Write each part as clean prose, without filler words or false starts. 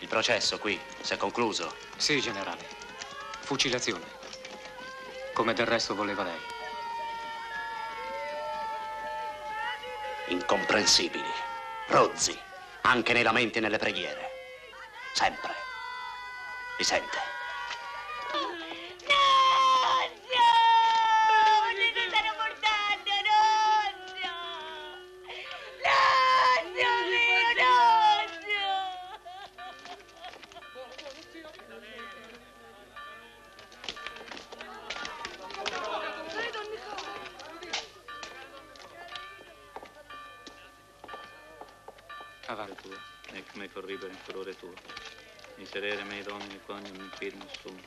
processo qui, si è concluso? Sì, generale. Fucilazione. Come del resto voleva lei. Incomprensibili, rozzi, anche nei lamenti e nelle preghiere. Sempre. Mi sente? Avanti. Tua, ec me corribere in furore tuo. Miserere mei domine quoniam infirmus sum.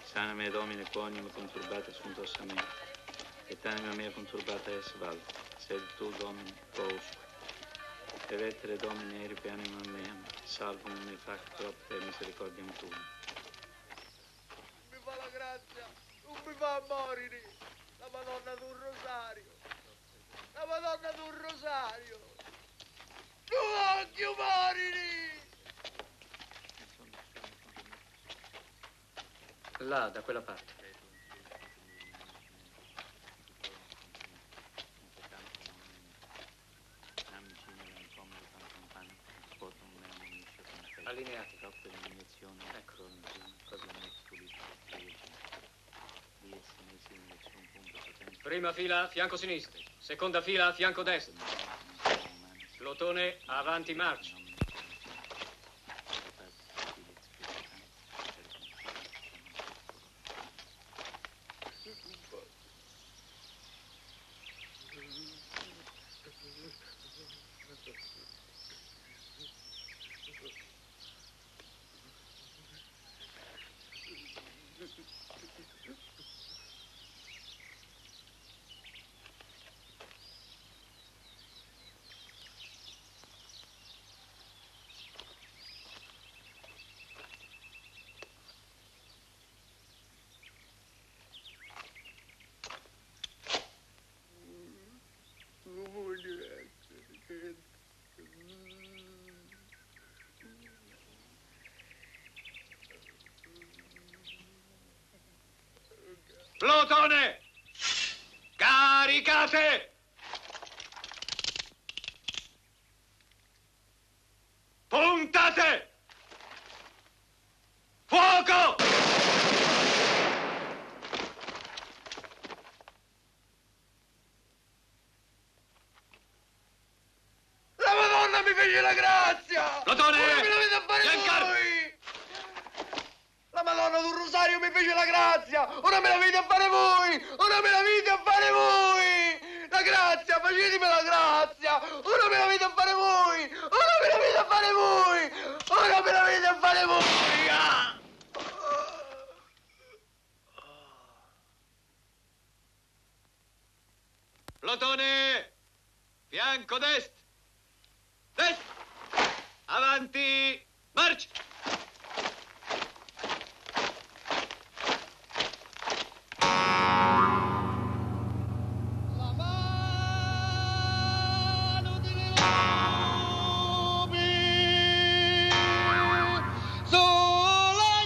Sana me domine quoniam conturbata sunt ossa mea. Et anima mea conturbata es val. Sed tu domine quousque. Revettere domine eripe anima meam. Salvum me factor per misericordiam tuum. Mi fa la grazia, non mi fa morire. La Madonna d'un rosario. La Madonna d'un rosario. Non voglio morire! Là, da quella parte. Allineati. Ecco. Prima fila, fianco sinistro. Seconda fila, fianco destro. Plotone, avanti marcia. Plotone! Caricate! Puntate! Fuoco! La Madonna mi fece la grazia! Plotone! Ora me l'avete a fare voi! La Madonna d'un rosario mi fece la grazia! Ora me l'avete a fare voi! Ora me l'avete a fare voi! La grazia, facetemi la grazia! Ora me l'avete a fare voi! Ora me l'avete a fare voi! Ora me l'avete a fare voi! Ah! Plotone! Fianco destro! Destra! Avanti! Marcia!